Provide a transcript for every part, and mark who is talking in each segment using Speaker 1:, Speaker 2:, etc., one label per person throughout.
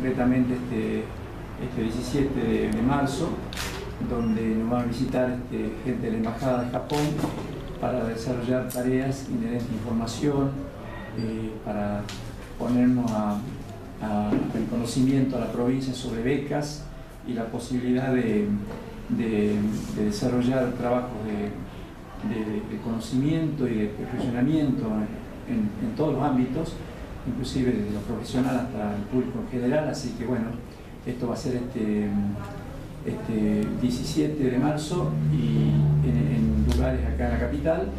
Speaker 1: concretamente este 17 de marzo, donde nos va a visitar gente de la Embajada de Japón para desarrollar tareas inherentes a información, para ponernos en conocimiento a la provincia sobre becas y la posibilidad de desarrollar trabajos de conocimiento y de perfeccionamiento en todos los ámbitos, inclusive desde lo profesional hasta el público en general. Así que bueno, esto va a ser este 17 de marzo y en lugares acá en la capital,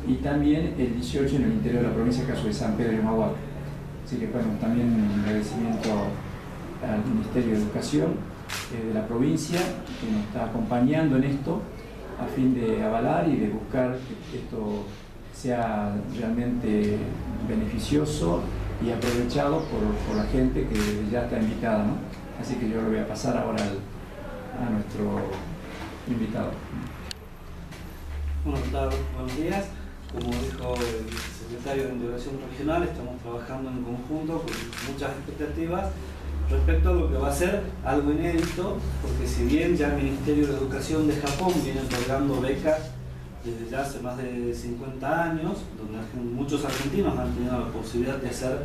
Speaker 1: y también el 18 en el interior de la provincia, caso de San Pedro y Humahuaca. Así que bueno, también un agradecimiento al Ministerio de Educación de la provincia, que nos está acompañando en esto a fin de avalar y de buscar que esto sea realmente beneficioso y aprovechado por la gente que ya está invitada, ¿no? Así que yo lo voy a pasar ahora a nuestro invitado.
Speaker 2: Buenos días. Como dijo el secretario de Integración Regional, estamos trabajando en conjunto con muchas expectativas respecto a lo que va a ser algo inédito, porque si bien ya el Ministerio de Educación de Japón viene otorgando becas desde ya hace más de 50 años, donde muchos argentinos han tenido la posibilidad de hacer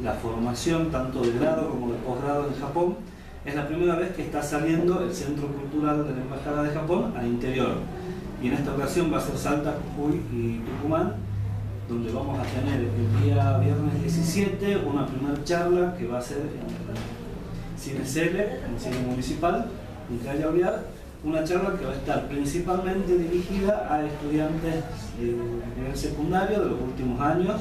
Speaker 2: la formación tanto de grado como de posgrado en Japón, es la primera vez que está saliendo el Centro Cultural de la Embajada de Japón al interior. Y en esta ocasión va a ser Salta, Jujuy y Tucumán, donde vamos a tener el día viernes 17 una primera charla que va a ser en Cine Cele, en el Cine Municipal, en Calle Aurear, una charla que va a estar principalmente dirigida a estudiantes de nivel secundario de los últimos años,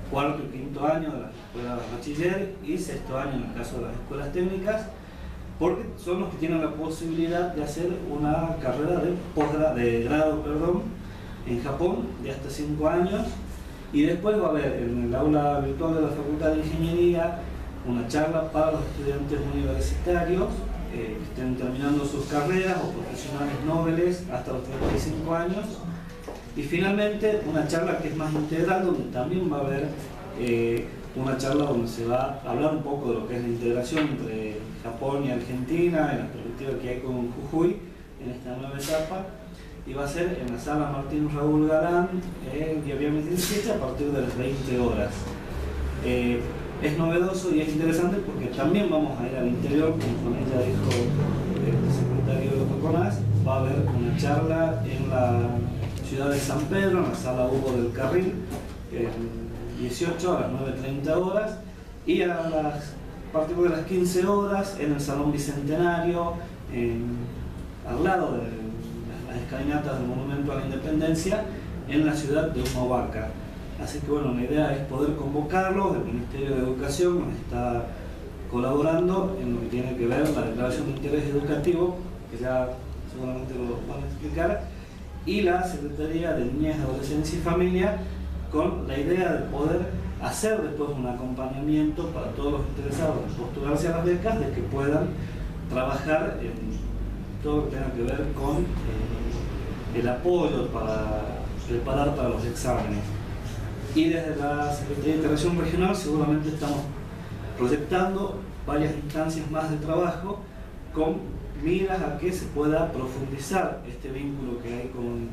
Speaker 2: cuarto y quinto año de las escuelas de bachiller y sexto año en el caso de las escuelas técnicas, porque son los que tienen la posibilidad de hacer una carrera de grado en Japón de hasta 5 años, y después va a haber en el aula virtual de la Facultad de Ingeniería una charla para los estudiantes universitarios que estén terminando sus carreras o profesionales nobles hasta los 35 años, y finalmente una charla que es más integral, donde también va a haber una charla donde se va a hablar un poco de lo que es la integración entre Japón y Argentina, en la perspectiva que hay con Jujuy en esta nueva etapa, y va a ser en la sala Martín Raúl Garán el día viernes 17 a partir de las 20 horas. Es novedoso y es interesante porque también vamos a ir al interior, como ya dijo el secretario Coconás. Va a haber una charla en la ciudad de San Pedro, en la sala Hugo del Carril, el 18 a las 9:30 horas, y a partir de las 15 horas en el Salón Bicentenario, al lado de las escalinatas del Monumento a la Independencia, en la ciudad de Humahuaca. Así que bueno, la idea es poder convocarlos. El Ministerio de Educación nos está colaborando en lo que tiene que ver la Declaración de Interés Educativo, que ya seguramente lo van a explicar, y la Secretaría de Niñez, Adolescencia y Familia, con la idea de poder hacer después un acompañamiento para todos los interesados en postularse a las becas, de que puedan trabajar en todo lo que tenga que ver con el apoyo para preparar para los exámenes. Y desde la Secretaría de Integración Regional seguramente estamos proyectando varias instancias más de trabajo con miras a que se pueda profundizar este vínculo que hay con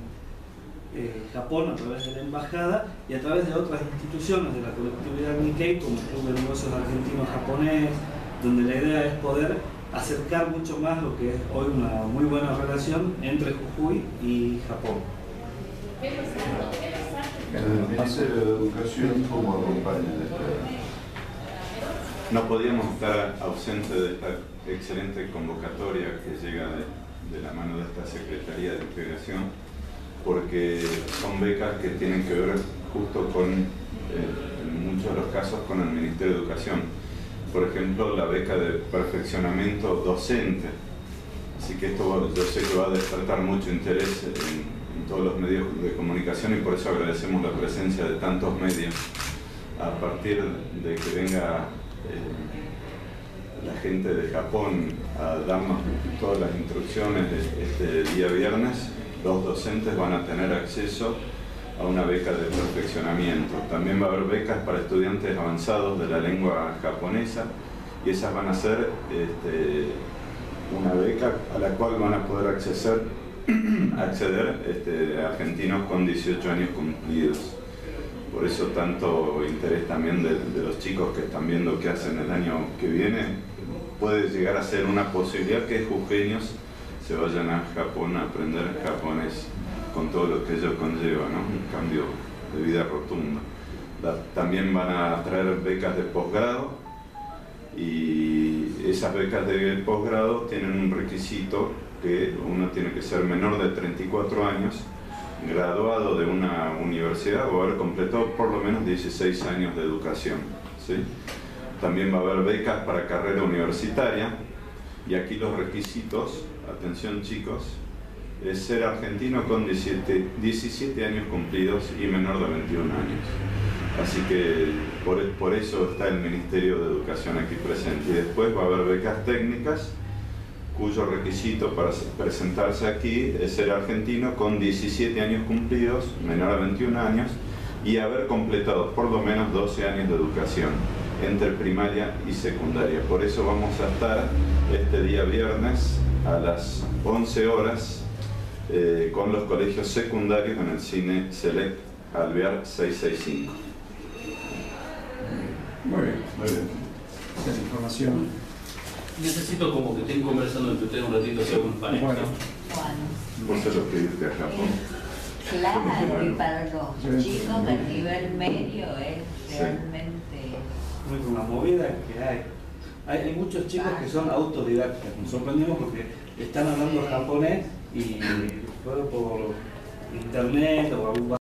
Speaker 2: Japón a través de la Embajada y a través de otras instituciones de la colectividad Nikkei, como el Club de Negocios Argentino-Japonés, donde la idea es poder acercar mucho más lo que es hoy una muy buena relación entre Jujuy y Japón.
Speaker 3: El Ministerio de Educación, ¿cómo acompaña esta?
Speaker 4: No podíamos estar ausentes de esta excelente convocatoria que llega de la mano de esta Secretaría de Integración, porque son becas que tienen que ver justo con, en muchos de los casos, con el Ministerio de Educación. Por ejemplo, la beca de perfeccionamiento docente. Así que esto yo sé que va a despertar mucho interés en todos los medios de comunicación, y por eso agradecemos la presencia de tantos medios. A partir de que venga la gente de Japón a darnos todas las instrucciones este día viernes, los docentes van a tener acceso a una beca de perfeccionamiento. También va a haber becas para estudiantes avanzados de la lengua japonesa y esas van a ser una beca a la cual van a poder acceder argentinos con 18 años cumplidos. Por eso tanto interés también de los chicos que están viendo qué hacen el año que viene. Puede llegar a ser una posibilidad que jujeños se vayan a Japón a aprender japonés con todo lo que ello conlleva, ¿no? Un cambio de vida rotundo. También van a traer becas de posgrado, y esas becas de posgrado tienen un requisito que uno tiene que ser menor de 34 años, graduado de una universidad o haber completado por lo menos 16 años de educación, ¿sí? También va a haber becas para carrera universitaria, y aquí los requisitos, atención chicos, es ser argentino con 17 años cumplidos y menor de 21 años. Así que por eso está el Ministerio de Educación aquí presente. Y después va a haber becas técnicas, cuyo requisito para presentarse aquí es ser argentino con 17 años cumplidos, menor a 21 años, y haber completado por lo menos 12 años de educación entre primaria y secundaria. Por eso vamos a estar este día viernes a las 11 horas con los colegios secundarios en el Cine Select Alvear 665.
Speaker 1: Muy bien.
Speaker 3: Muy bien.
Speaker 1: Esta es la información.
Speaker 5: Necesito como que estén conversando entre ustedes un ratito si hago un panel.
Speaker 1: Bueno,
Speaker 4: Vos se lo que irte a Japón.
Speaker 6: Claro, y para los chicos de nivel medio es
Speaker 4: Sí.
Speaker 6: realmente...
Speaker 2: Es una movida que hay muchos chicos que son autodidactas. Nos sorprendimos porque están hablando japonés y por internet o algún